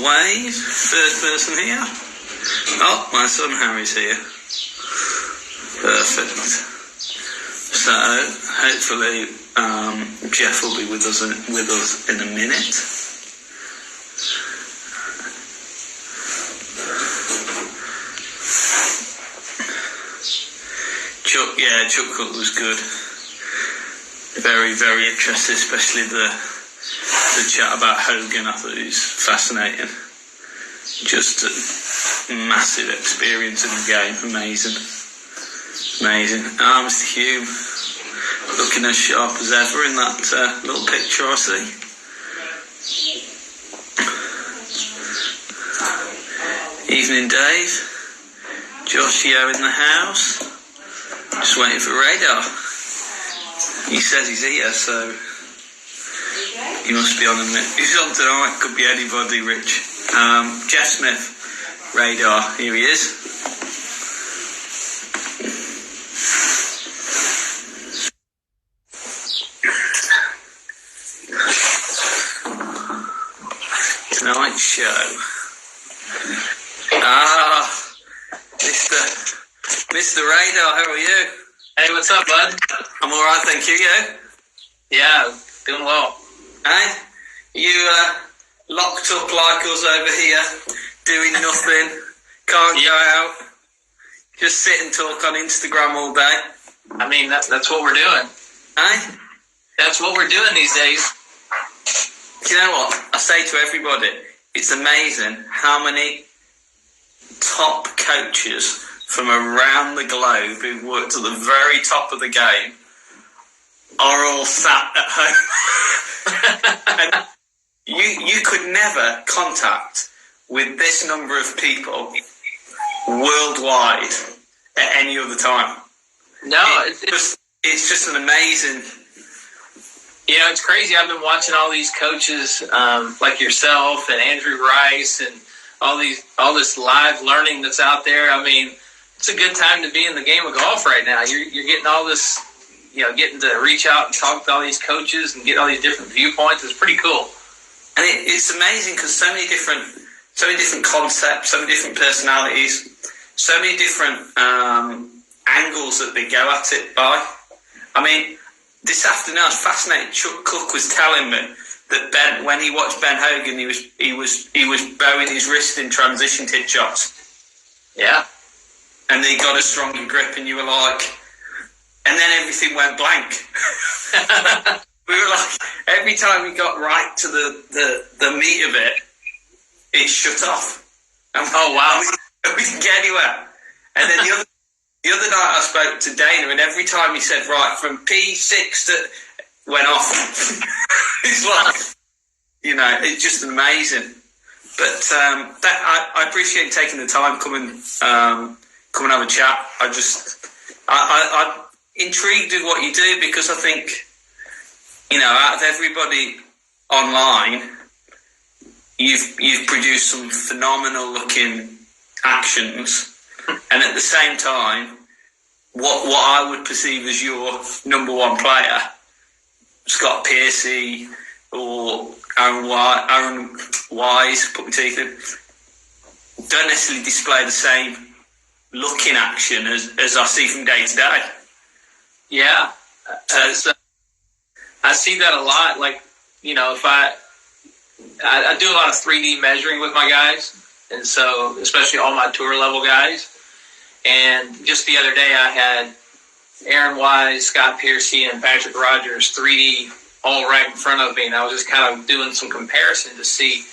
wave. Third person here. Oh, my son Harry's here. Perfect. So hopefully Jeff will be with us in a minute. Chuck Cook was good. Very, very interested, especially the chat about Hogan. I thought it was fascinating. Just a massive experience in the game. Amazing. Mr. Hume, looking as sharp as ever in that little picture I see. Evening, Dave. Joshio in the house. Just waiting for Radar. He says he's here, so he must be on a minute. He's on tonight. Could be anybody, Rich. Jeff Smith, Radar. Here he is. Tonight's show. Mr. Radar, how are you? Hey, what's up, bud? I'm alright, thank you. You? Yeah, doing well. Hey? You locked up like us over here, doing nothing, can't go out, just sit and talk on Instagram all day? I mean, that's what we're doing. Hey? That's what we're doing these days. You know what? I say to everybody, it's amazing how many top coaches from around the globe who've worked at the very top of the game are all sat at home. And you could never contact with this number of people worldwide at any other time. No, it's just an amazing... You know, it's crazy. I've been watching all these coaches like yourself and Andrew Rice and all this live learning that's out there. I mean, it's a good time to be in the game of golf right now. You're getting all this, getting to reach out and talk to all these coaches and get all these different viewpoints. It's pretty cool. And it's amazing because so many different concepts, so many different personalities, so many different angles that they go at it by. I mean, this afternoon I was fascinated. Chuck Cook was telling me that when he watched Ben Hogan, he was bowing his wrist in transition tee shots. Yeah. And he got a stronger grip, and you were like, and then everything went blank. We were like, every time we got right to the meat of it, it shut off. And oh wow, we didn't get anywhere. And then the other night I spoke to Dana, and every time he said, right, from P6 to went off. It's like, it's just amazing. But I appreciate you taking the time, come and have a chat. I'm intrigued with what you do because I think, out of everybody online, you've produced some phenomenal looking actions, and at the same time, what I would perceive as your number one player, Scott Piercy or Aaron Wise, put my teeth in, don't necessarily display the same look in action as I see from day to day. Yeah, I see that a lot. Like, if I do a lot of 3D measuring with my guys, and so especially all my tour level guys. And just the other day, I had Aaron Wise, Scott Piercy, and Patrick Rogers 3D all right in front of me, and I was just kind of doing some comparison to see,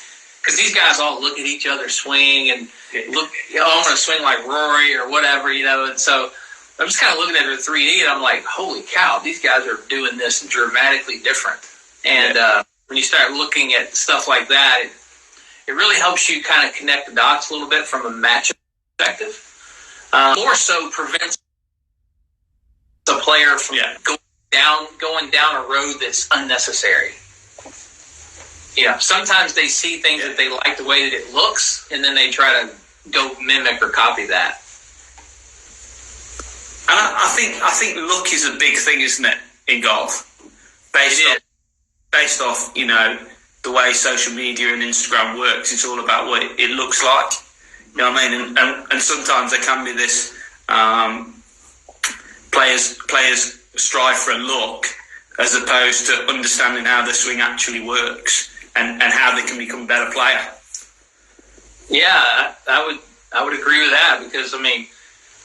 because these guys all look at each other swing and look, I'm going to swing like Rory or whatever, and so I'm just kind of looking at their 3D, and I'm like, holy cow, these guys are doing this dramatically different. And when you start looking at stuff like that, it really helps you kind of connect the dots a little bit from a match perspective. More so prevents the player from going down a road that's unnecessary. Sometimes they see things that they like the way that it looks, and then they try to go mimic or copy that. And I think luck is a big thing, isn't it, in golf? Based off, the way social media and Instagram works. It's all about what it looks like. You know what I mean? And sometimes there can be this players strive for a look as opposed to understanding how the swing actually works and how they can become a better player. Yeah, I would agree with that, because I mean,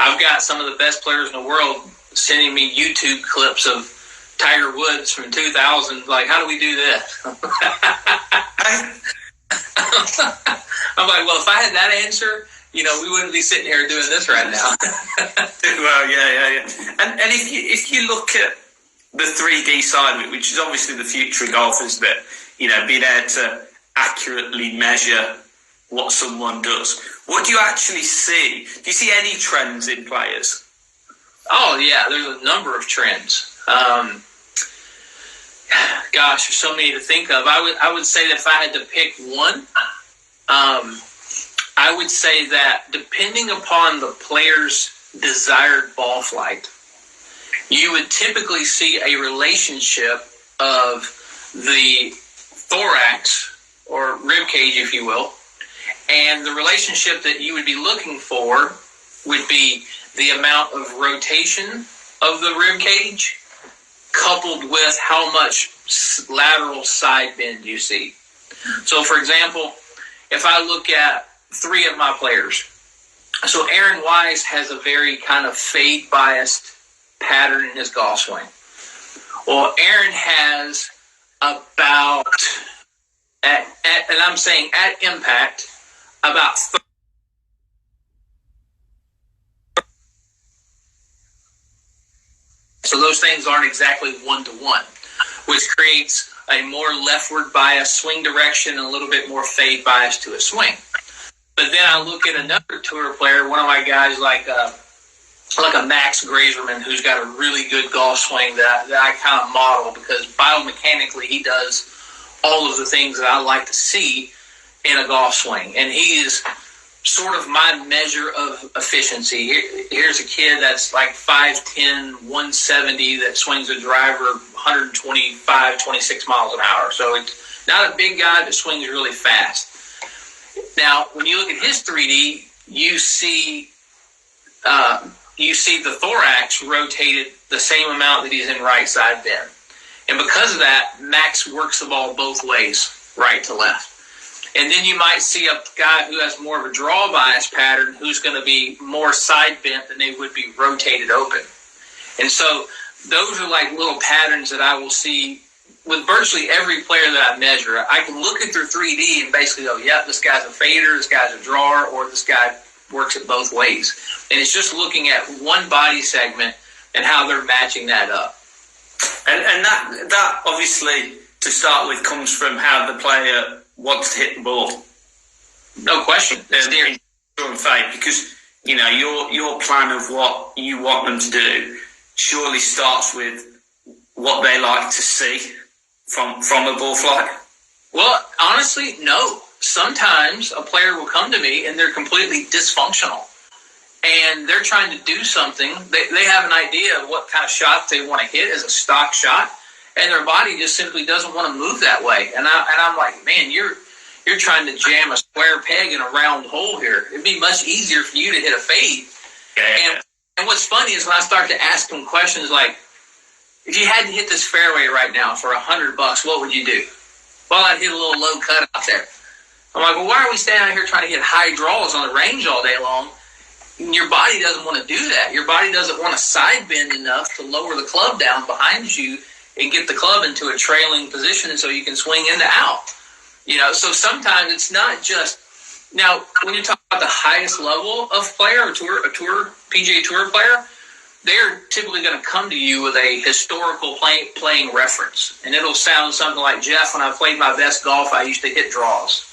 I've got some of the best players in the world sending me YouTube clips of Tiger Woods from 2000. Like, how do we do this? I'm like, well, if I had that answer, we wouldn't be sitting here doing this right now. Well, yeah. And if you look at the 3D side of it, which is obviously the future of golf, is that, being able to accurately measure what someone does. What do you actually see? Do you see any trends in players? Oh, yeah, there's a number of trends. Gosh, there's so many to think of. I would say that if I had to pick one, I would say that depending upon the player's desired ball flight, you would typically see a relationship of the thorax, or rib cage, if you will, and the relationship that you would be looking for would be the amount of rotation of the rib cage coupled with how much lateral side bend you see. So, for example, if I look at three of my players, so Aaron Wise has a very kind of fade-biased pattern in his golf swing. Well, Aaron has about, and I'm saying at impact, about 30. So those things aren't exactly one-to-one, which creates a more leftward bias swing direction and a little bit more fade bias to a swing. But then I look at another tour player, one of my guys like a Max Grazerman, who's got a really good golf swing that I kind of model, because biomechanically he does all of the things that I like to see in a golf swing. And he is sort of my measure of efficiency. Here's a kid that's like 5'10", 170 that swings a driver 125, 26 miles an hour. So it's not a big guy, but swings really fast. Now, when you look at his 3D, you see the thorax rotated the same amount that he's in right side bend. And because of that, Max works the ball both ways, right to left. And then you might see a guy who has more of a draw bias pattern who's going to be more side bent than they would be rotated open. And so those are like little patterns that I will see with virtually every player that I measure. I can look at their 3D and basically go, yep, this guy's a fader, this guy's a drawer, or this guy works it both ways. And it's just looking at one body segment and how they're matching that up. And that obviously, to start with, comes from how the player wants to hit the ball. No question. Because your plan of what you want them to do surely starts with what they like to see from a ball flight. Well, honestly, no. Sometimes a player will come to me and they're completely dysfunctional, and they're trying to do something. They have an idea of what kind of shot they want to hit as a stock shot, and their body just simply doesn't want to move that way. And I'm like, man, you're trying to jam a square peg in a round hole here. It'd be much easier for you to hit a fade. Yeah. And what's funny is when I start to ask them questions like, if you had to hit this fairway right now for $100, what would you do? Well, I'd hit a little low cut out there. I'm like, well, why are we standing out here trying to hit high draws on the range all day long? Your body doesn't want to do that. Your body doesn't want to side bend enough to lower the club down behind you and get the club into a trailing position so you can swing into out. So sometimes it's not just... Now, when you talk about the highest level of player, a PGA Tour player, they're typically going to come to you with a historical playing reference. And it'll sound something like, Jeff, when I played my best golf, I used to hit draws.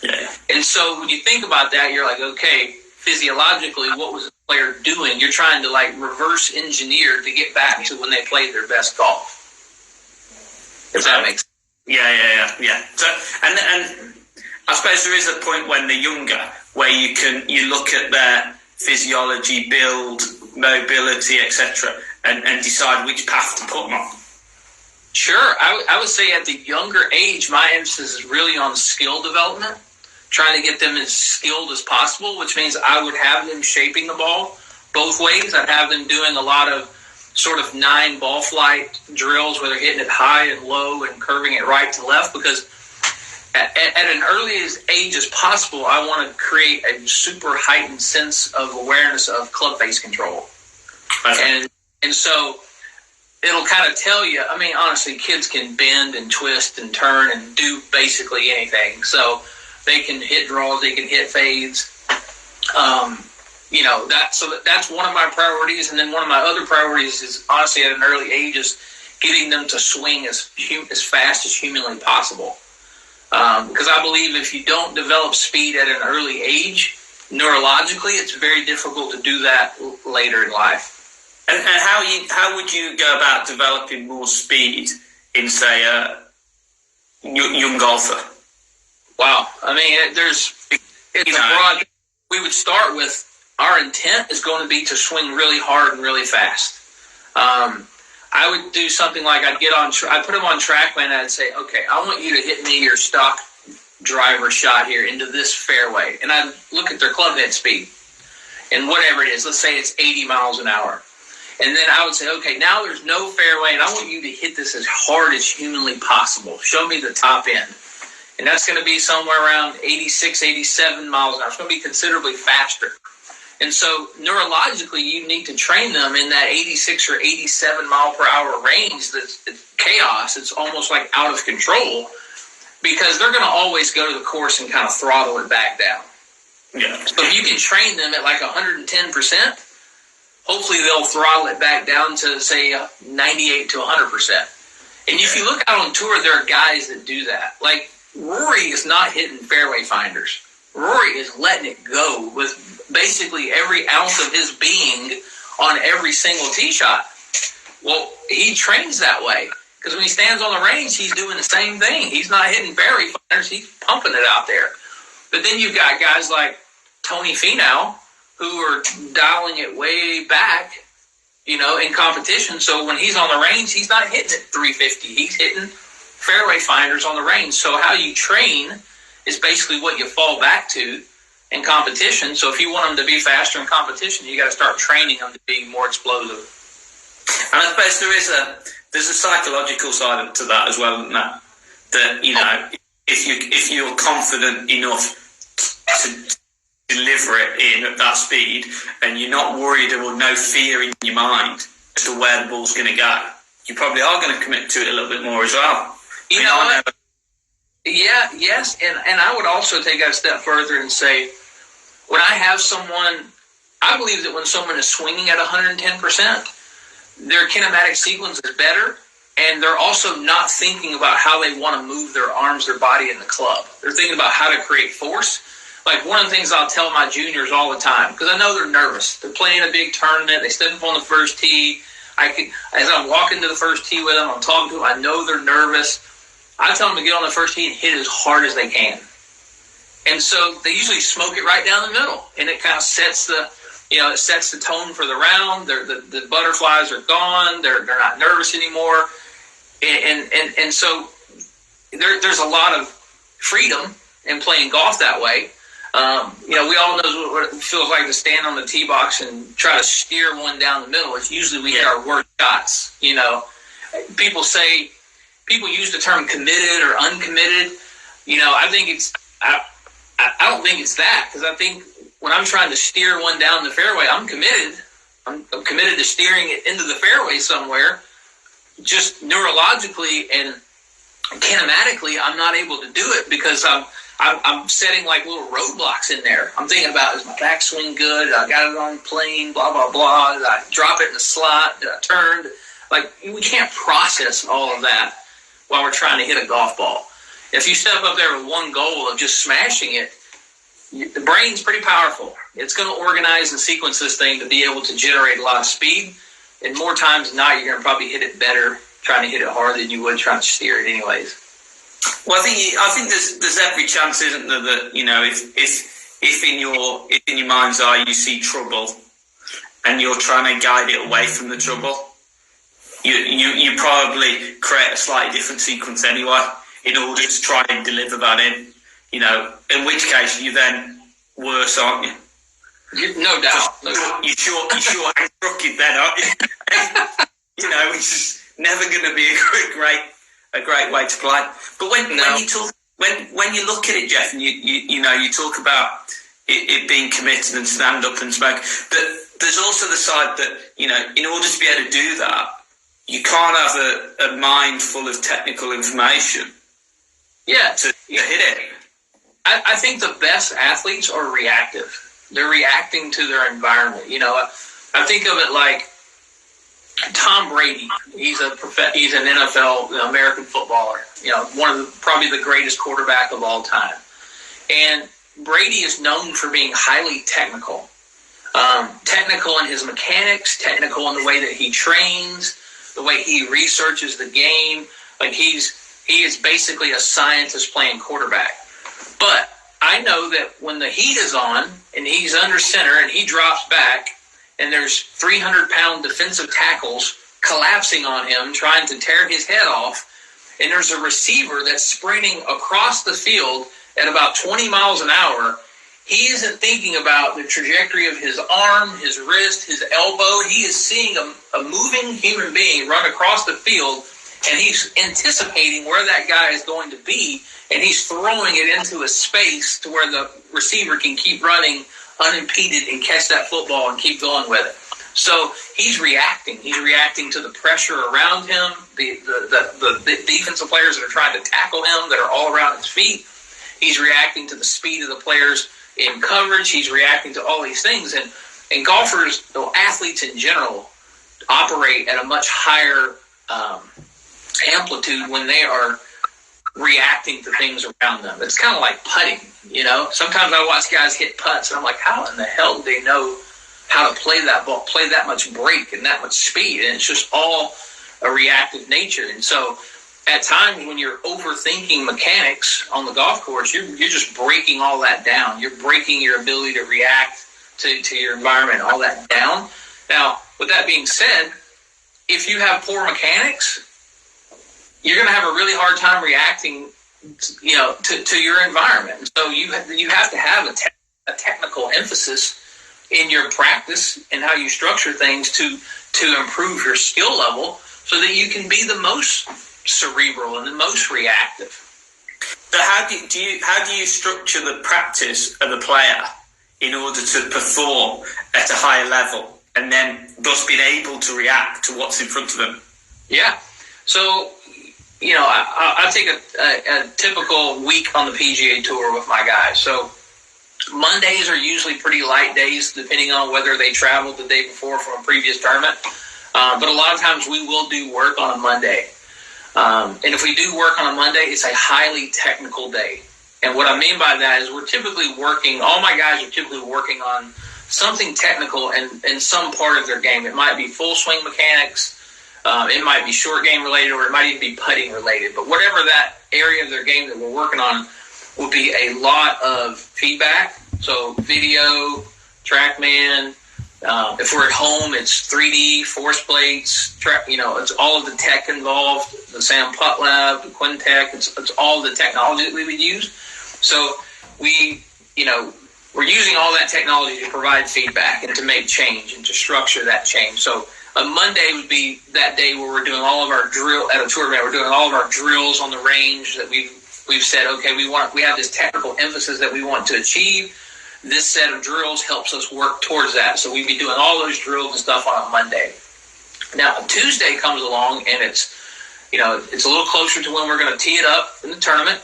Yeah. And so when you think about that, you're like, okay, physiologically, what was the player doing? You're trying to reverse engineer to get back to when they played their best golf. If that makes sense. Yeah. So, and I suppose there is a point when they're younger where you look at their physiology, build, mobility, etc., and decide which path to put them on. Sure. I would say at the younger age, my emphasis is really on skill development, trying to get them as skilled as possible, which means I would have them shaping the ball both ways. I'd have them doing a lot of sort of 9 ball flight drills where they're hitting it high and low and curving it right to left, because at an early age as possible, I want to create a super heightened sense of awareness of club face control. Okay. And so it'll kind of tell you, I mean, honestly, kids can bend and twist and turn and do basically anything. So they can hit draws, they can hit fades. That's one of my priorities. And then one of my other priorities is, honestly, at an early age, is getting them to swing as fast as humanly possible. Because I believe if you don't develop speed at an early age, neurologically, it's very difficult to do that later in life. And how would you go about developing more speed in, say, a young golfer? Wow. I mean, it's broad. We would start with, our intent is going to be to swing really hard and really fast. I would do something like I'd put them on TrackMan and I'd say, okay, I want you to hit me your stock driver shot here into this fairway. And I'd look at their club head speed and whatever it is. Let's say it's 80 miles an hour. And then I would say, okay, now there's no fairway and I want you to hit this as hard as humanly possible. Show me the top end. And that's going to be somewhere around 86, 87 miles an hour. It's going to be considerably faster. And so neurologically, you need to train them in that 86 or 87 mile per hour range. That's chaos. It's almost like out of control, because they're going to always go to the course and kind of throttle it back down. Yeah. So if you can train them at like 110%, hopefully they'll throttle it back down to, say, 98 to 100%. And if you look out on tour, there are guys that do that. Like, Rory is not hitting fairway finders. Rory is letting it go with basically every ounce of his being on every single tee shot. Well, he trains that way, because when he stands on the range, he's doing the same thing. He's not hitting fairway finders. He's pumping it out there. But then you've got guys like Tony Finau who are dialing it way back, in competition. So when he's on the range, he's not hitting it 350. He's hitting fairway finders on the range. So how you train is basically what you fall back to in competition. So if you want them to be faster in competition, you got to start training them to be more explosive. And I suppose there's a psychological side to that as well, isn't there? That, if you're confident enough to deliver it in at that speed, and you're not worried or no fear in your mind as to where the ball's going to go, you probably are going to commit to it a little bit more as well. Yeah, yes, and I would also take that a step further and say, when I have someone, I believe that when someone is swinging at 110%, their kinematic sequence is better, and they're also not thinking about how they want to move their arms, their body, and the club. They're thinking about how to create force. Like, one of the things I'll tell my juniors all the time, because I know they're nervous. They're playing a big tournament. They step up on the first tee. As I'm walking to the first tee with them, I'm talking to them. I know they're nervous. I tell them to get on the first tee and hit it as hard as they can. And so they usually smoke it right down the middle, and it kind of sets the tone for the round. The butterflies are gone. They're not nervous anymore, and so there's a lot of freedom in playing golf that way. We all know what it feels like to stand on the tee box and try to steer one down the middle. It's usually we hit our worst shots. People use the term committed or uncommitted. I think I don't think it's that, because I think when I'm trying to steer one down the fairway, I'm committed. I'm committed to steering it into the fairway somewhere. Just neurologically and kinematically, I'm not able to do it because I'm setting like little roadblocks in there. I'm thinking about, is my backswing good? I got it on plane, blah, blah, blah. Did I drop it in the slot? Did I turn? Like, we can't process all of that while we're trying to hit a golf ball. If you step up there with one goal of just smashing it, the brain's pretty powerful. It's going to organize and sequence this thing to be able to generate a lot of speed. And more times than not, you're going to probably hit it better trying to hit it harder than you would trying to steer it anyways. Well, I think there's every chance, isn't there, that if in your mind's eye you see trouble and you're trying to guide it away from the trouble, you probably create a slightly different sequence anyway in order to try and deliver that in. In which case you're then worse, aren't you? No doubt. You're sure and crooked then, aren't you? Which is never going to be a great way to play. But when you look at it, Jeff, and you talk about it being committed and stand up and smoke, but there's also the side that in order to be able to do that, you can't have a mind full of technical information. Yeah, to hit it. I think the best athletes are reactive. They're reacting to their environment. I think of it like Tom Brady. He's an NFL American footballer. Probably the greatest quarterback of all time. And Brady is known for being highly technical. Technical in his mechanics, technical in the way that he trains, the way he researches the game. Like he is basically a scientist playing quarterback. But I know that when the heat is on and he's under center and he drops back and there's 300-pound defensive tackles collapsing on him, trying to tear his head off, and there's a receiver that's sprinting across the field at about 20 miles an hour, he isn't thinking about the trajectory of his arm, his wrist, his elbow. He is seeing a moving human being run across the field, and he's anticipating where that guy is going to be, and he's throwing it into a space to where the receiver can keep running unimpeded and catch that football and keep going with it. So he's reacting. He's reacting to the pressure around him, the defensive players that are trying to tackle him that are all around his feet. He's reacting to the speed of the players in coverage. He's reacting to all these things. And golfers, athletes in general, operate at a much higher amplitude when they are reacting to things around them. It's kind of like putting, Sometimes I watch guys hit putts, and I'm like, how in the hell do they know how to play that ball, play that much break and that much speed? And it's just all a reactive nature. And so at times when you're overthinking mechanics on the golf course, you're just breaking all that down. You're breaking your ability to react to your environment, all that down. Now, with that being said, if you have poor mechanics, you're going to have a really hard time reacting, to your environment. So you have to have a technical emphasis in your practice and how you structure things to improve your skill level so that you can be the most cerebral and the most reactive. So how do you structure the practice of the player in order to perform at a higher level and then thus being able to react to what's in front of them? Yeah. So, I take a typical week on the PGA Tour with my guys. So Mondays are usually pretty light days, depending on whether they traveled the day before from a previous tournament. But a lot of times we will do work on a Monday. And if we do work on a Monday, it's a highly technical day. And what I mean by that is we're typically working, all my guys are typically working on something technical in some part of their game. It might be full swing mechanics, it might be short game related, or it might even be putting related. But whatever that area of their game that we're working on will be a lot of feedback. So video, TrackMan. If we're at home, it's 3D, force plates, it's all of the tech involved, the Sam Putt Lab, the Quintech, it's all the technology that we would use. So we're using all that technology to provide feedback and to make change and to structure that change. So a Monday would be that day where we're doing all of our at a tour event, we're doing all of our drills on the range that we've said, okay, we have this technical emphasis that we want to achieve. This set of drills helps us work towards that. So we'd be doing all those drills and stuff on a Monday. Now, a Tuesday comes along, and it's a little closer to when we're going to tee it up in the tournament.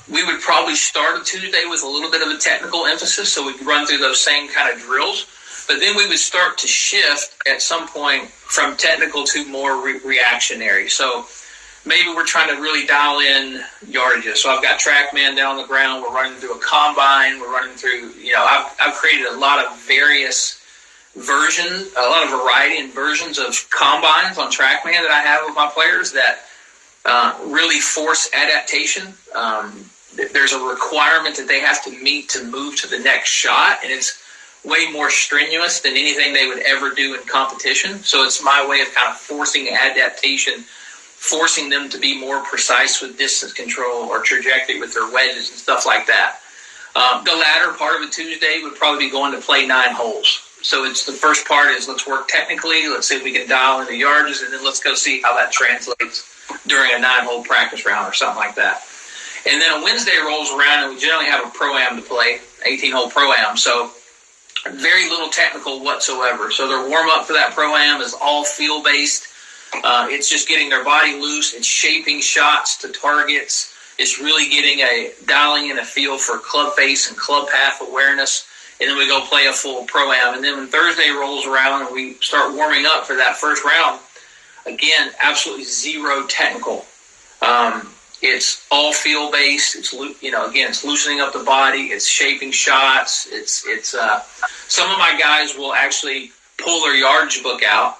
We would probably start a Tuesday with a little bit of a technical emphasis, so we'd run through those same kind of drills. But then we would start to shift at some point from technical to more reactionary. So maybe we're trying to really dial in yardages. So I've got TrackMan down on the ground. We're running through a combine. We're running through, I've created a lot of various versions, a lot of variety and versions of combines on TrackMan that I have with my players that really force adaptation. There's a requirement that they have to meet to move to the next shot. And it's way more strenuous than anything they would ever do in competition. So it's my way of kind of forcing adaptation, forcing them to be more precise with distance control or trajectory with their wedges and stuff like that. The latter part of a Tuesday would probably be going to play 9 holes. So it's the first part is let's work technically, let's see if we can dial in the yardages, and then let's go see how that translates during a 9-hole practice round or something like that. And then a Wednesday rolls around, and we generally have a Pro-Am to play, 18-hole Pro-Am. So very little technical whatsoever. So their warm-up for that Pro-Am is all feel-based. It's just getting their body loose. It's shaping shots to targets. It's really dialing in a feel for club face and club path awareness. And then we go play a full Pro-Am. And then when Thursday rolls around and we start warming up for that first round, again, absolutely zero technical. It's all feel-based. It's, again, it's loosening up the body. It's shaping shots. It's some of my guys will actually pull their yardage book out,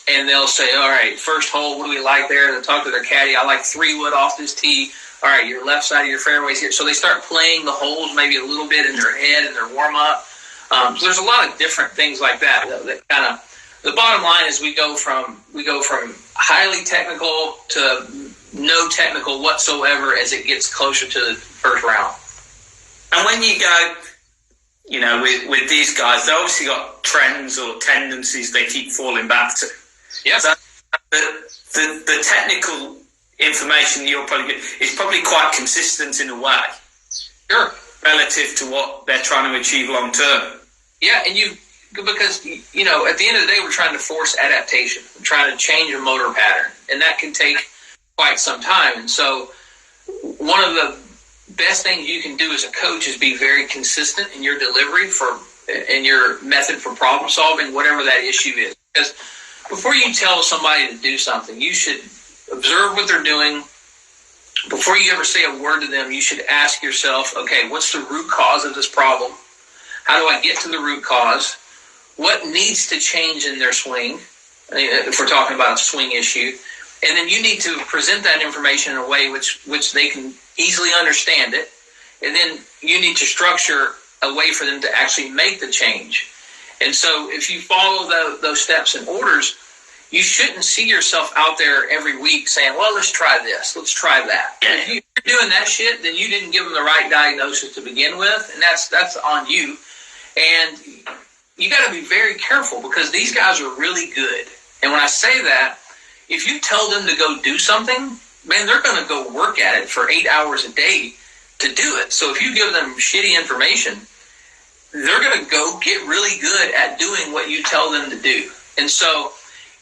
and they'll say, all right, first hole, what do we like there? They'll talk to their caddy. I like 3-wood off this tee. All right, your left side of your fairway's here. So they start playing the holes maybe a little bit in their head in their warm-up. So there's a lot of different things like that kind of. The bottom line is we go from highly technical to no technical whatsoever as it gets closer to the first round. And when you go, with these guys, they obviously got trends or tendencies they keep falling back to. Yeah. So the technical information you're probably get is probably quite consistent in a way. Sure. Relative to what they're trying to achieve long term. Yeah, and because at the end of the day, we're trying to force adaptation. We're trying to change a motor pattern, and that can take quite some time. And so one of the best things you can do as a coach is be very consistent in your delivery in your method for problem solving, whatever that issue is. Because before you tell somebody to do something, you should observe what they're doing. Before you ever say a word to them, you should ask yourself, okay, what's the root cause of this problem? How do I get to the root cause? What needs to change in their swing, if we're talking about a swing issue? And then you need to present that information in a way which they can easily understand it. And then you need to structure a way for them to actually make the change. And so if you follow those steps and orders, you shouldn't see yourself out there every week saying, well, let's try this, let's try that. If you're doing that shit, then you didn't give them the right diagnosis to begin with, and that's on you. And you got to be very careful because these guys are really good. And when I say that, if you tell them to go do something, man, they're going to go work at it for 8 hours a day to do it. So if you give them shitty information, they're going to go get really good at doing what you tell them to do. And so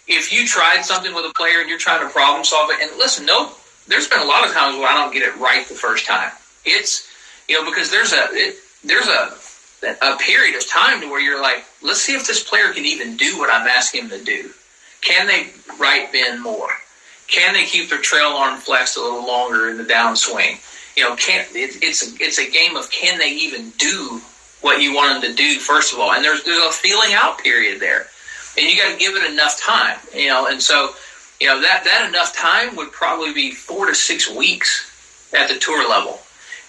if you tried something with a player and you're trying to problem solve it, and listen, there's been a lot of times where I don't get it right the first time. It's, because there's a period of time to where you're like, let's see if this player can even do what I'm asking him to do. Can they right bend more? Can they keep their trail arm flexed a little longer in the downswing? It's a game of can they even do what you want them to do, first of all. And there's a feeling out period there. And you got to give it enough time, And so, that enough time would probably be 4 to 6 weeks at the tour level.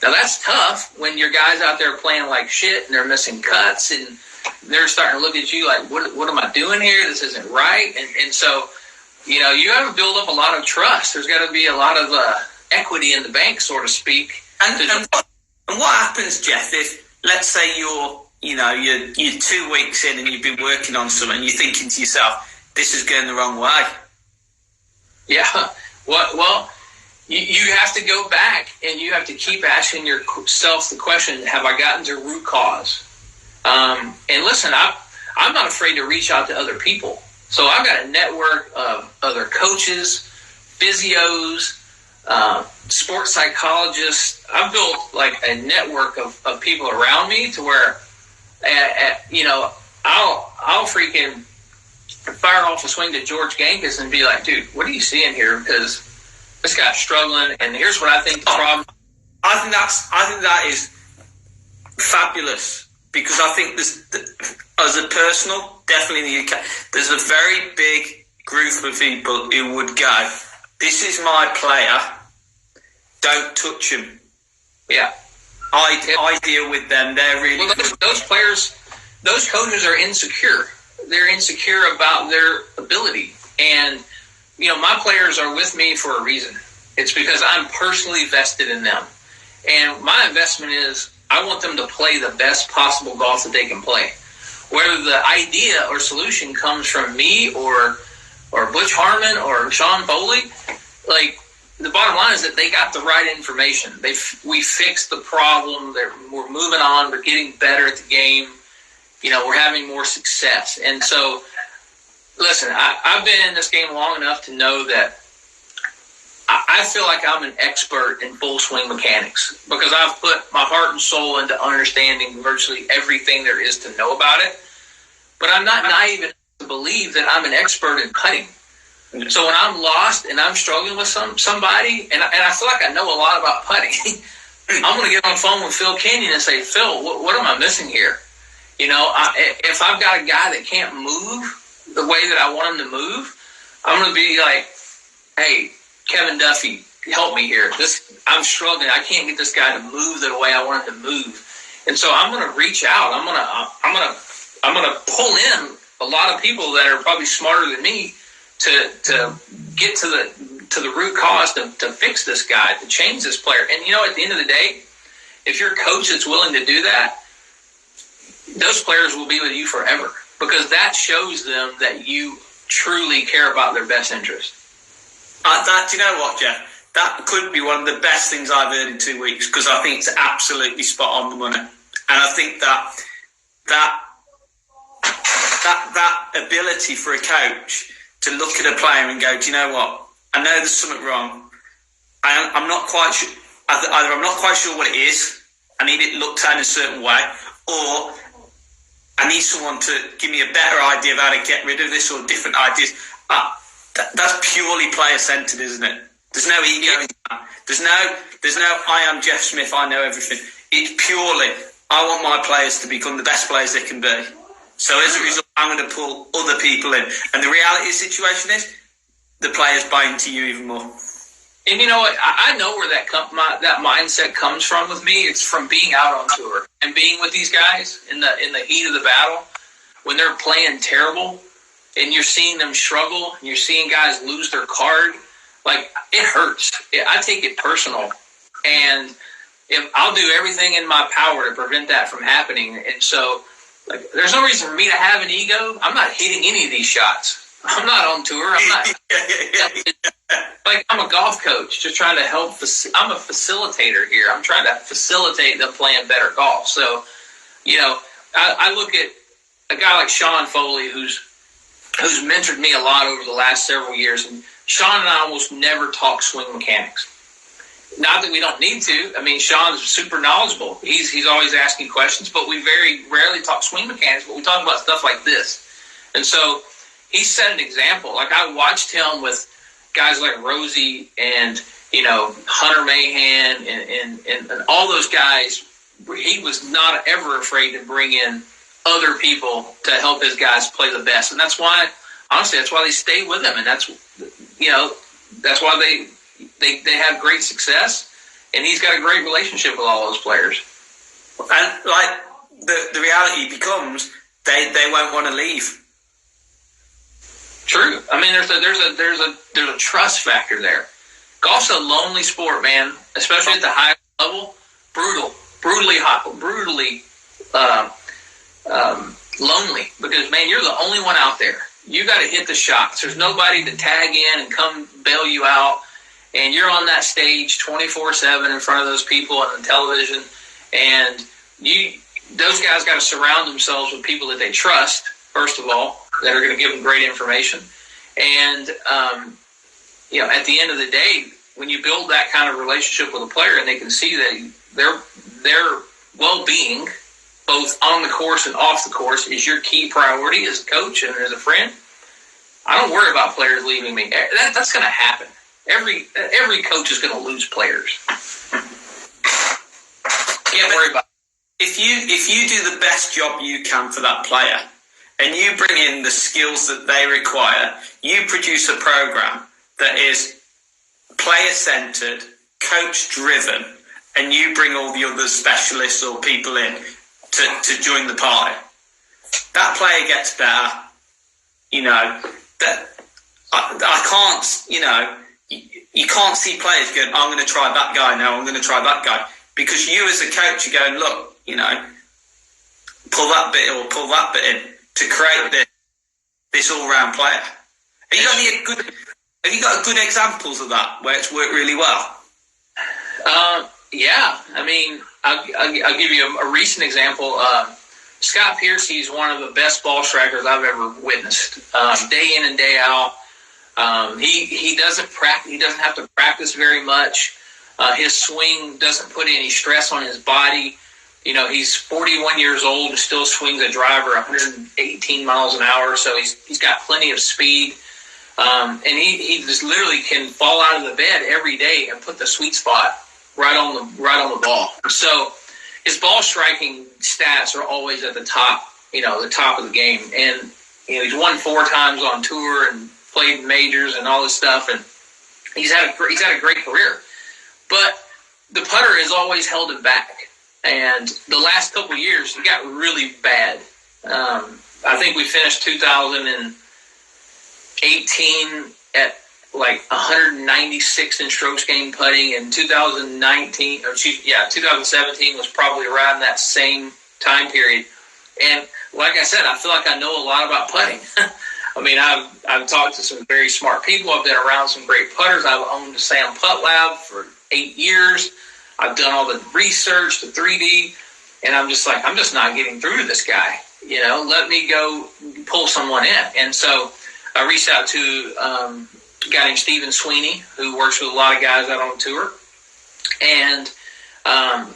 Now, that's tough when your guys out there playing like shit and they're missing cuts and they're starting to look at you like, what am I doing here? This isn't right. And so, you have to build up a lot of trust. There's got to be a lot of equity in the bank, so to speak. And what happens, Jeff, if, let's say you're 2 weeks in and you've been working on something and you're thinking to yourself, this is going the wrong way. Yeah. Well, you have to go back and you have to keep asking yourself the question, have I gotten to root cause? And listen, I'm not afraid to reach out to other people. So I've got a network of other coaches, physios, sports psychologists. I've built like a network of people around me to where, I'll freaking fire off a swing to George Gankus and be like, dude, what are you seeing here? Because this guy's struggling, and here's what I think the problem. I think that is fabulous because I think as a personal, definitely in the UK, there's a very big group of people who would go, this is my player, don't touch him. Yeah. I deal with them. They're really those players. those coaches are insecure. They're insecure about their ability. And, my players are with me for a reason. It's because I'm personally vested in them. And my investment is I want them to play the best possible golf that they can play. Whether the idea or solution comes from me or Butch Harmon or Sean Foley, like, the bottom line is that they got the right information. We fixed the problem. We're moving on. We're getting better at the game. We're having more success. And so, listen, I've been in this game long enough to know that I feel like I'm an expert in full swing mechanics because I've put my heart and soul into understanding virtually everything there is to know about it. But I'm not naive enough to believe that I'm an expert in putting. So when I'm lost and I'm struggling with somebody, and I feel like I know a lot about putting, I'm going to get on the phone with Phil Kenyon and say, Phil, what am I missing here? If I've got a guy that can't move the way that I want him to move, I'm going to be like, hey, Kevin Duffy, help me here. I'm struggling. I can't get this guy to move the way I want him to move. And so I'm going to reach out. I'm going to pull in a lot of people that are probably smarter than me to get to the root cause to fix this guy, to change this player. And at the end of the day, if you're a coach that's willing to do that, those players will be with you forever because that shows them that you truly care about their best interest. Do you know what, Jeff? That could be one of the best things I've heard in 2 weeks because I think it's absolutely spot on the money. And I think that ability for a coach to look at a player and go, do you know what? I know there's something wrong. I'm not quite sure. Either I'm not quite sure what it is. I need it looked at in a certain way, or I need someone to give me a better idea of how to get rid of this or different ideas. That's purely player-centered, isn't it? There's no ego in that. There's no I am Jeff Smith, I know everything. It's purely, I want my players to become the best players they can be. So as a result, I'm going to pull other people in. And the reality of the situation is, the players buy into you even more. And you know what? I know where that mindset comes from with me. It's from being out on tour and being with these guys in the heat of the battle when they're playing terrible and you're seeing them struggle and you're seeing guys lose their card. Like, it hurts. I take it personal. And I'll do everything in my power to prevent that from happening. And so, like, there's no reason for me to have an ego. I'm not hitting any of these shots. I'm not on tour. I'm not. Like, I'm a golf coach, just trying to help. I'm a facilitator here. I'm trying to facilitate them playing better golf. So, I look at a guy like Sean Foley, who's mentored me a lot over the last several years. And Sean and I almost never talk swing mechanics. Not that we don't need to. I mean, Sean's super knowledgeable. He's always asking questions, but we very rarely talk swing mechanics, but we talk about stuff like this. And so he set an example. Like, I watched him with guys like Rosie and, Hunter Mahan and all those guys. He was not ever afraid to bring in other people to help his guys play the best. And that's why, honestly, that's why they stay with him. And that's why they have great success. And he's got a great relationship with all those players. And, like, the reality becomes they won't want to leave. True. I mean, there's a trust factor there. Golf's a lonely sport, man, especially at the highest level. Brutally hot, brutally lonely because, man, you're the only one out there. You got to hit the shots. There's nobody to tag in and come bail you out, and you're on that stage 24/7 in front of those people on the television, and those guys got to surround themselves with people that they trust, first of all, that are going to give them great information. And, at the end of the day, when you build that kind of relationship with a player and they can see that their well-being, both on the course and off the course, is your key priority as a coach and as a friend, I don't worry about players leaving me. That's going to happen. Every coach is going to lose players. Can't worry about it. If you do the best job you can for that player, and you bring in the skills that they require, you produce a program that is player-centered, coach-driven, and you bring all the other specialists or people in to join the party. that player gets better. You know, that I can't, you know, you can't see players going, I'm going to try that guy now, I'm going to try that guy. Because you as a coach are going, look, you know, pull that bit or pull that bit in to create this all-round player. Have you got good examples of that where it's worked really well? Yeah. I mean, I'll give you a recent example. Scott Piercy is one of the best ball strikers I've ever witnessed. Day in and day out. He doesn't practice. He doesn't have to practice very much. His swing doesn't put any stress on his body. You know, he's 41 years old and still swings a driver 118 miles an hour. So he's got plenty of speed. And he just literally can fall out of the bed every day and put the sweet spot right on the ball. So his ball striking stats are always at the top, the top of the game. And he's won 4 times on tour and played majors and all this stuff, and he's had a great career. But the putter has always held him back. And the last couple of years, he got really bad. I think we finished 2018 at like 196 in strokes gained putting, and 2017 was probably around that same time period. And like I said, I feel like I know a lot about putting. I mean, I've talked to some very smart people. I've been around some great putters. I've owned the Sam Putt Lab for 8 years. I've done all the research, the 3D, and I'm just not getting through to this guy. Let me go pull someone in. And so I reached out to a guy named Stephen Sweeney, who works with a lot of guys out on tour, and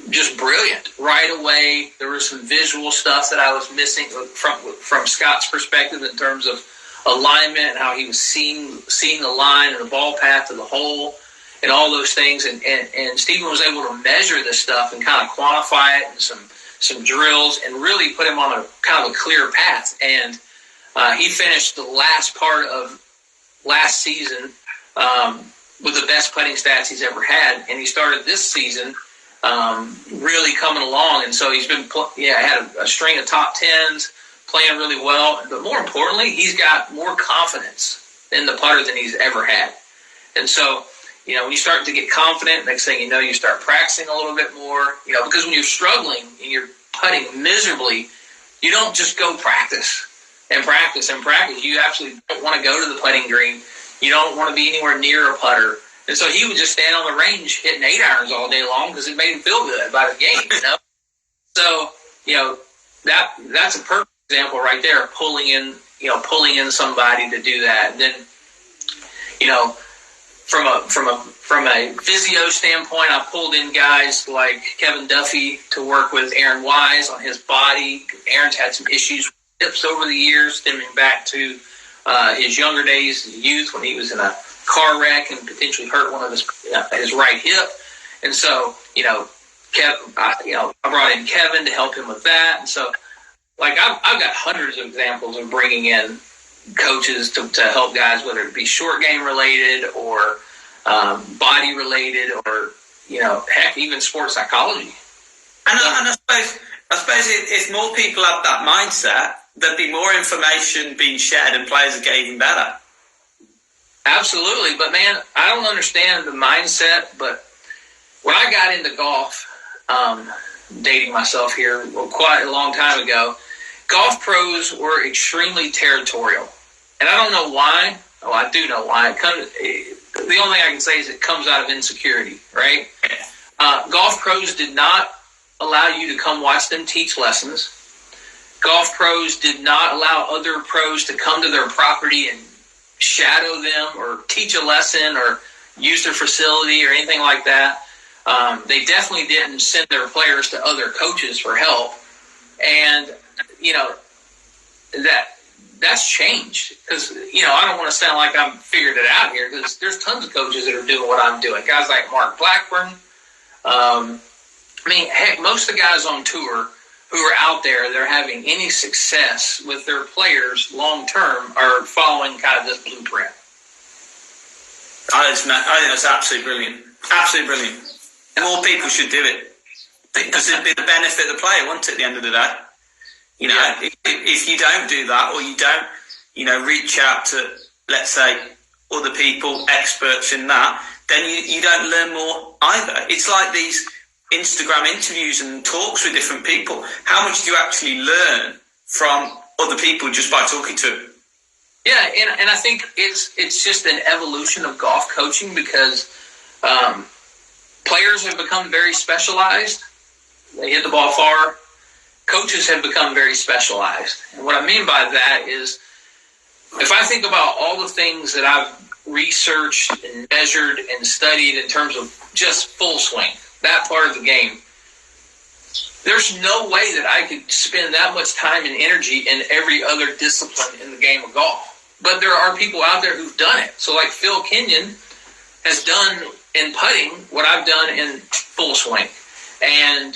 just brilliant. Right away, there was some visual stuff that I was missing from Scott's perspective in terms of alignment and how he was seeing the line and the ball path to the hole and all those things. And Stephen was able to measure this stuff and kind of quantify it and some drills and really put him on a kind of a clear path. And he finished the last part of last season with the best putting stats he's ever had, and he started this season really coming along. And so he's been had a string of top 10s, playing really well, but more importantly, he's got more confidence in the putter than he's ever had. And so when you start to get confident, next thing you know, you start practicing a little bit more, because when you're struggling and you're putting miserably, you don't just go practice and practice and practice. You actually don't want to go to the putting green. You don't want to be anywhere near a putter. And so he would just stand on the range hitting 8 irons all day long because it made him feel good about his game, So, that's a perfect example right there, pulling in somebody to do that. And then, from a physio standpoint, I pulled in guys like Kevin Duffy to work with Aaron Wise on his body. Aaron's had some issues with hips over the years, stemming back to his younger days, his youth, when he was in a car wreck and potentially hurt one of his right hip. And so, I brought in Kevin to help him with that. And so, I've got hundreds of examples of bringing in coaches to help guys, whether it be short game related or body related or, heck, even sports psychology. And I suppose if more people have that mindset, there'd be more information being shared and players would get even better. Absolutely. But, man, I don't understand the mindset. But when I got into golf, dating myself here quite a long time ago, golf pros were extremely territorial. And I don't know why. Oh, I do know why. The only thing I can say is it comes out of insecurity, right? Golf pros did not allow you to come watch them teach lessons. Golf pros did not allow other pros to come to their property and shadow them or teach a lesson or use their facility or anything like that. They definitely didn't send their players to other coaches for help. And, that's changed because, I don't want to sound like I'm figured it out here because there's tons of coaches that are doing what I'm doing. Guys like Mark Blackburn. Heck, most of the guys on tour who are out there, they're having any success with their players long term are following kind of this blueprint. I think that's absolutely brilliant. Absolutely brilliant. More people should do it because it'd be the benefit of the player, wouldn't it, at the end of the day? You know, if you don't do that, or you don't, reach out to, let's say, other people, experts in that, then you don't learn more either. It's like these Instagram interviews and talks with different people. How much do you actually learn from other people just by talking to them? Yeah, and I think it's just an evolution of golf coaching, because players have become very specialized. They hit the ball far. Coaches have become very specialized. And what I mean by that is, if I think about all the things that I've researched and measured and studied in terms of just full swing, that part of the game, there's no way that I could spend that much time and energy in every other discipline in the game of golf. But there are people out there who've done it. So like Phil Kenyon has done in putting what I've done in full swing. And,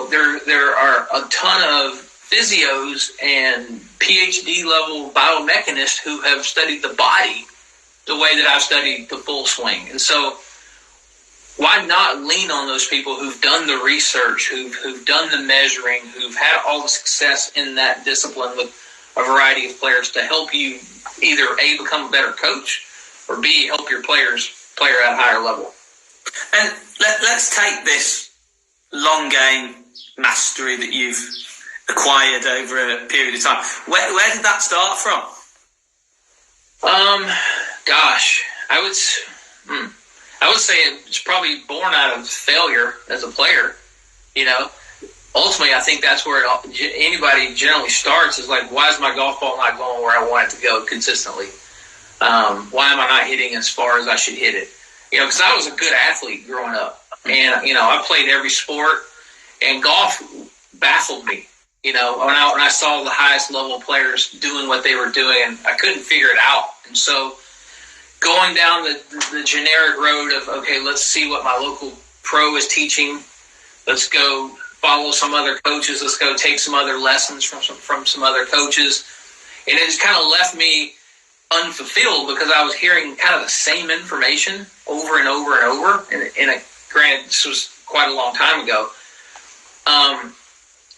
there are a ton of physios and PhD level biomechanists who have studied the body the way that I've studied the full swing. And so why not lean on those people who've done the research, who've done the measuring, who've had all the success in that discipline with a variety of players to help you either A, become a better coach, or B, help your players play at a higher level. And let's take this long game mastery that you've acquired over a period of time. Where did that start from? Gosh, I would say it's probably born out of failure as a player. Ultimately, I think that's where anybody generally starts, is like, why is my golf ball not going where I want it to go consistently? Why am I not hitting as far as I should hit it? Because I was a good athlete growing up, and I played every sport, and golf baffled me. When I saw the highest level players doing what they were doing, and I couldn't figure it out. And so going down the generic road of, okay, let's see what my local pro is teaching. Let's go follow some other coaches. Let's go take some other lessons from some other coaches. And it just kind of left me unfulfilled, because I was hearing kind of the same information over and over and over. And granted, this was quite a long time ago.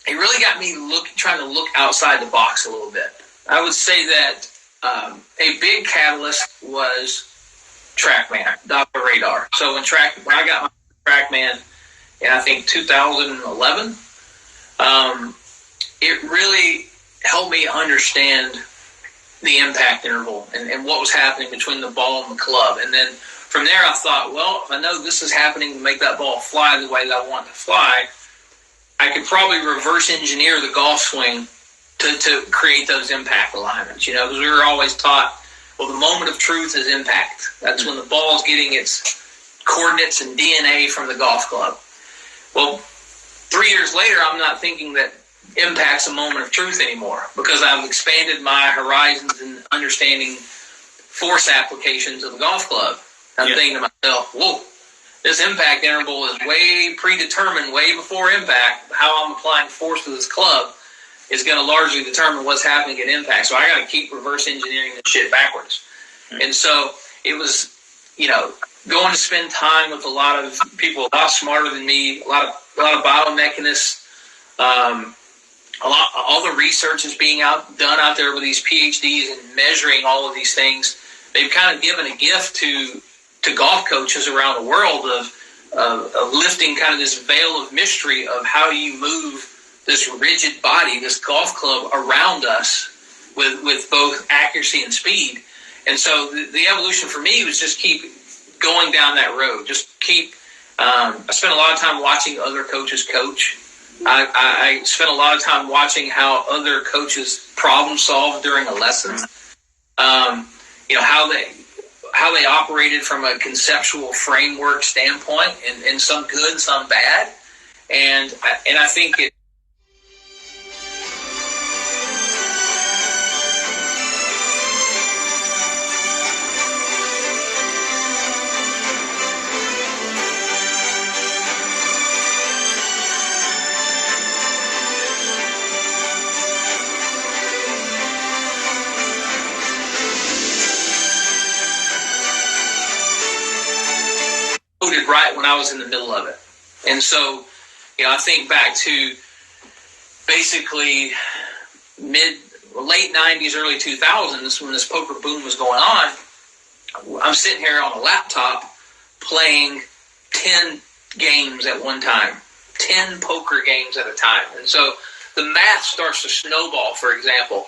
It really got me trying to look outside the box a little bit. I would say that a big catalyst was TrackMan, Dr. Radar. So when I got my TrackMan in, I think, 2011, it really helped me understand the impact interval and what was happening between the ball and the club. And then from there, I thought, well, if I know this is happening to make that ball fly the way that I want it to fly, I could probably reverse engineer the golf swing to create those impact alignments, because we were always taught, well, the moment of truth is impact. That's when the ball's getting its coordinates and DNA from the golf club. Well, 3 years later, I'm not thinking that impact's a moment of truth anymore, because I've expanded my horizons in understanding force applications of the golf club. I'm thinking to myself, whoa, this impact interval is way predetermined, way before impact. How I'm applying force to this club is going to largely determine what's happening at impact. So I got to keep reverse engineering this shit backwards. Mm-hmm. And so it was, going to spend time with a lot of people a lot smarter than me, a lot of biomechanists. All the research is being done out there with these PhDs and measuring all of these things. They've kind of given a gift to golf coaches around the world of lifting kind of this veil of mystery of how you move this rigid body, this golf club around us with both accuracy and speed. And so the evolution for me was just keep going down that road. Just keep. I spent a lot of time watching other coaches coach. I spent a lot of time watching how other coaches problem solve during a lesson. How they operated from a conceptual framework standpoint, and some good, some bad. And I think it. Right when I was in the middle of it. And so, I think back to basically late 90s, early 2000s, when this poker boom was going on, I'm sitting here on a laptop playing 10 games at one time, 10 poker games at a time. And so the math starts to snowball. For example,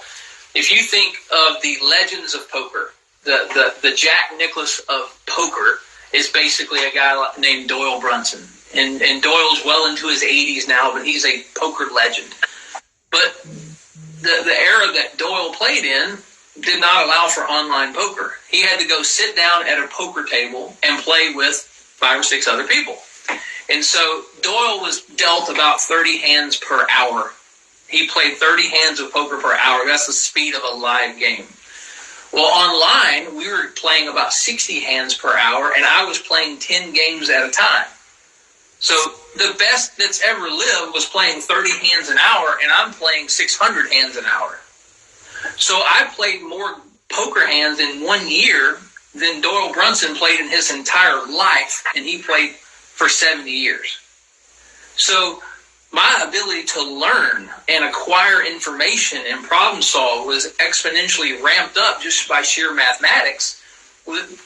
if you think of the legends of poker, the Jack Nicklaus of poker is basically a guy named Doyle Brunson. And Doyle's well into his 80s now, but he's a poker legend. But the era that Doyle played in did not allow for online poker. He had to go sit down at a poker table and play with 5 or 6 other people. And so Doyle was dealt about 30 hands per hour. He played 30 hands of poker per hour. That's the speed of a live game. Well, online, we were playing about 60 hands per hour, and I was playing 10 games at a time. So the best that's ever lived was playing 30 hands an hour, and I'm playing 600 hands an hour. So I played more poker hands in 1 year than Doyle Brunson played in his entire life, and he played for 70 years. So my ability to learn and acquire information and problem solve was exponentially ramped up just by sheer mathematics.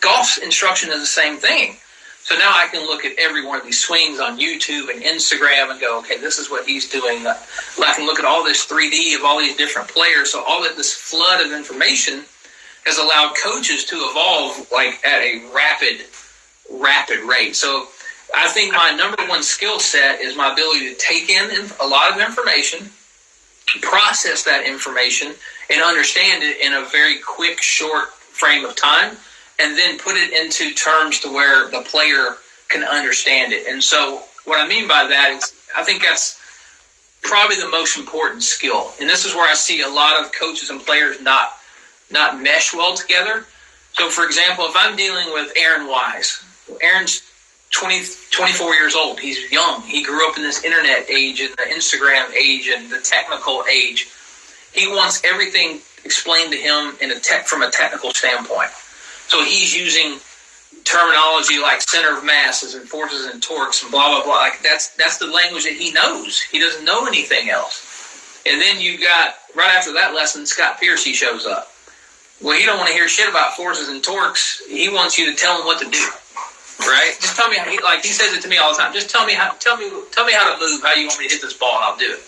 Golf instruction is the same thing. So now I can look at every one of these swings on YouTube and Instagram and go, okay, this is what he's doing. I can look at all this 3D of all these different players. So all of this flood of information has allowed coaches to evolve like at a rapid rate. So I think my number one skill set is my ability to take in a lot of information, process that information, and understand it in a very quick, short frame of time, and then put it into terms to where the player can understand it. And so what I mean by that is I think that's probably the most important skill. And this is where I see a lot of coaches and players not mesh well together. So, for example, if I'm dealing with Aaron Wise, Aaron's 24 years old. He's young. He grew up in this internet age and the Instagram age and the technical age. He wants everything explained to him from a technical standpoint. So he's using terminology like center of masses and forces and torques and blah, blah, blah. Like that's the language that he knows. He doesn't know anything else. And then you got, right after that lesson, Scott Piercy shows up. Well, he don't want to hear shit about forces and torques. He wants you to tell him what to do. Right? Just tell me how he says it to me all the time. Just tell me how to move, how you want me to hit this ball, and I'll do it.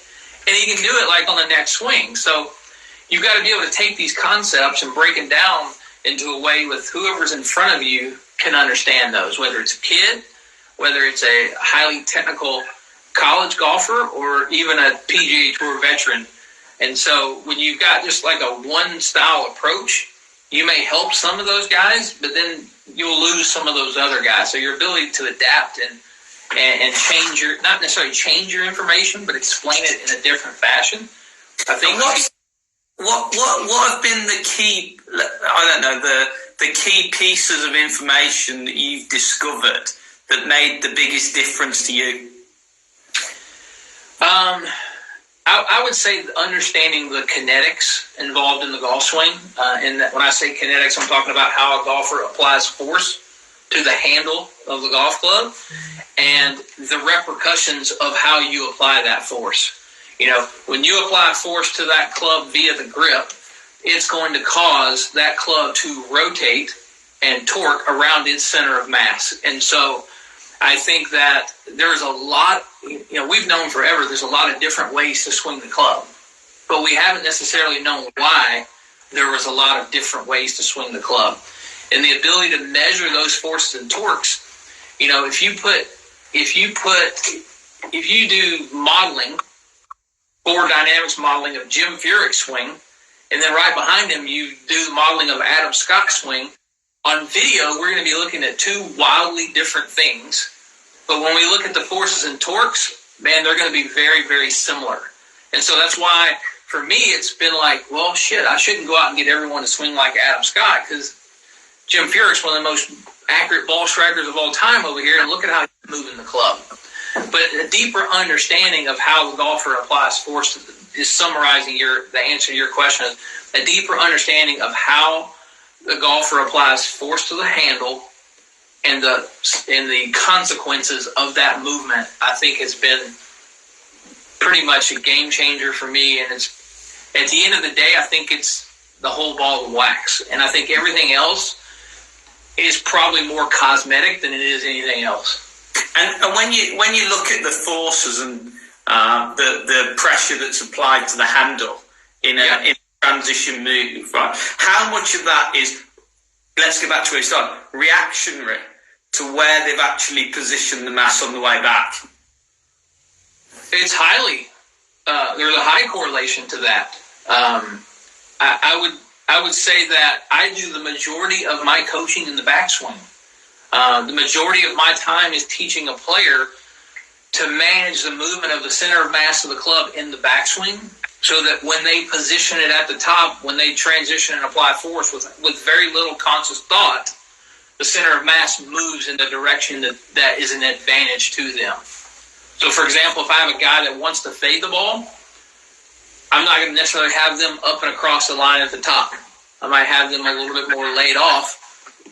And he can do it like on the next swing. So you've got to be able to take these concepts and break them down into a way with whoever's in front of you can understand those, whether it's a kid, whether it's a highly technical college golfer, or even a PGA Tour veteran. And so when you've got just like a one-style approach, you may help some of those guys, but then you'll lose some of those other guys. So your ability to adapt and change not necessarily change your information, but explain it in a different fashion. I think. What have been the key? I don't know, the key pieces of information that you've discovered that made the biggest difference to you? I would say understanding the kinetics involved in the golf swing. And when I say kinetics, I'm talking about how a golfer applies force to the handle of the golf club and the repercussions of how you apply that force. You know, when you apply force to that club via the grip, it's going to cause that club to rotate and torque around its center of mass. And so I think that there's a lot, we've known forever there's a lot of different ways to swing the club, but we haven't necessarily known why there was a lot of different ways to swing the club. And the ability to measure those forces and torques, if you do modeling, forward dynamics modeling of Jim Furyk's swing, and then right behind him you do modeling of Adam Scott's swing, on video, we're going to be looking at two wildly different things. But when we look at the forces and torques, man, they're going to be very, very similar. And so that's why, for me, it's been like, well, shit, I shouldn't go out and get everyone to swing like Adam Scott, because Jim Furyk's one of the most accurate ball strikers of all time over here, and look at how he's moving the club. But a deeper understanding of how the golfer applies force is summarizing the answer to your question. A deeper understanding of how the golfer applies force to the handle and the consequences of that movement, I think, has been pretty much a game changer for me. And it's, at the end of the day, I think it's the whole ball of wax. And I think everything else is probably more cosmetic than it is anything else. And when you look at the forces and the pressure that's applied to the handle in a transition move, right? How much of that is, let's go back to where we started, reactionary to where they've actually positioned the mass on the way back? It's highly, there's a high correlation to that. I would say that I do the majority of my coaching in the backswing. The majority of my time is teaching a player to manage the movement of the center of mass of the club in the backswing, so that when they position it at the top, when they transition and apply force with very little conscious thought, the center of mass moves in the direction that is an advantage to them. So, for example, if I have a guy that wants to fade the ball, I'm not going to necessarily have them up and across the line at the top. I might have them a little bit more laid off